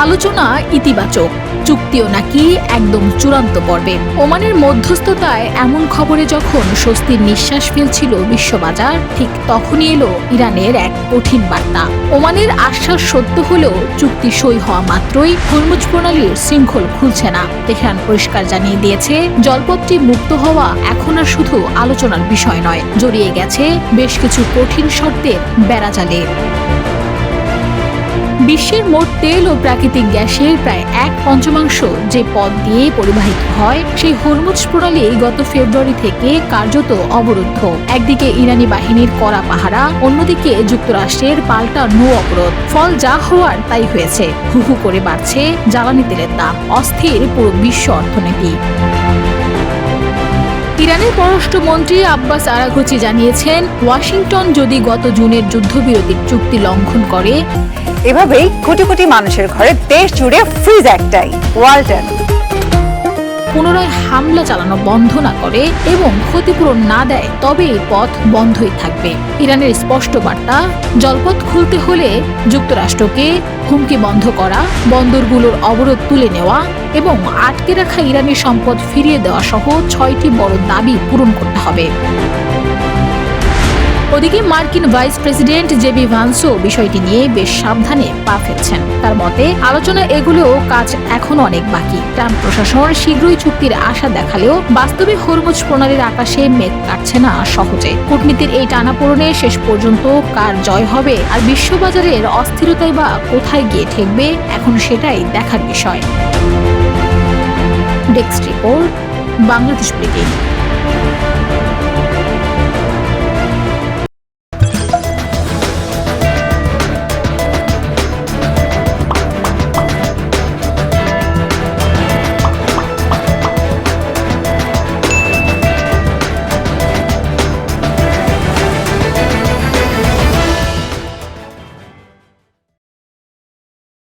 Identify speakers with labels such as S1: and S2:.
S1: আলোচনা ইতিবাচক, চুক্তিও নাকি একদম চূড়ান্ত পর্বে। ওমানের মধ্যস্থতায় এমন খবরে যখন স্বস্তির নিঃশ্বাস ফেলছিল বিশ্ববাজার, ঠিক তখনই এলো ইরানের এক কঠিন বার্তা। ওমানের আশ্বাস সত্য হলেও চুক্তি সই হওয়া মাত্রই হরমুজ প্রণালীর শৃঙ্খল খুলছে না। তেহরান পরিষ্কার জানিয়ে দিয়েছে, জলপথটি মুক্ত হওয়া এখন আর শুধু আলোচনার বিষয় নয়, জড়িয়ে গেছে বেশ কিছু কঠিন শর্তের বেড়াজালে। বিশ্বের মোট তেল ও প্রাকৃতিক গ্যাসের প্রায় 1/5 যে পথ দিয়ে পরিবাহিত হয়, সেই হরমুজ প্রণালী গত ফেব্রুয়ারি থেকে কার্যত অবরুদ্ধ। একদিকে ইরানি বাহিনীর কড়া পাহারা, অন্যদিকে যুক্তরাষ্ট্রের পাল্টা নৌ অবরোধ। ফল যা হওয়ার তাই হয়েছে। হু হু করে বাড়ছে জ্বালানি তেলের দাম, অস্থির পুরো বিশ্ব অর্থনীতি। ইরানের পররাষ্ট্রমন্ত্রী আব্বাস আরাঘচি জানিয়েছেন, ওয়াশিংটন যদি গত জুনের যুদ্ধবিরতির চুক্তি লঙ্ঘন করে,
S2: এভাবেই কোটি কোটি মানুষের ঘরে দেশ জুড়ে ফ্রিজ একটাই, ওয়ালটন।
S1: পুনরায় হামলা চালানো বন্ধ না করে এবং ক্ষতিপূরণ না দেয়, তবে এই পথ বন্ধই থাকবে। ইরানের স্পষ্ট বার্তা, জলপথ খুলতে হলে যুক্তরাষ্ট্রকে হুমকি বন্ধ করা, বন্দরগুলোর অবরোধ তুলে নেওয়া এবং আটকে রাখা ইরানি সম্পদ ফিরিয়ে দেওয়া সহ 6টি বড় দাবি পূরণ করতে হবে। ওদিকে মার্কিন ভাইস প্রেসিডেন্ট জেবি ভান্সও বিষয়টি নিয়ে বেশ সাবধানে পা ফেলছেন। তার মতে, আলোচনা এগুলোও কাজ এখনো অনেক বাকি। ট্রাম্প প্রশাসন শীঘ্রই চুক্তির আশা দেখালেও বাস্তবে হরমুজ প্রণালীর আকাশে মেঘ কাটছে না সহজে। কূটনীতির এই টানাপোড়েনে শেষ পর্যন্ত কার জয় হবে আর বিশ্ববাজারের অস্থিরতাই বা কোথায় গিয়ে ঠেকবে, এখন সেটাই দেখার বিষয়। Desk report, Bangladesh brigade.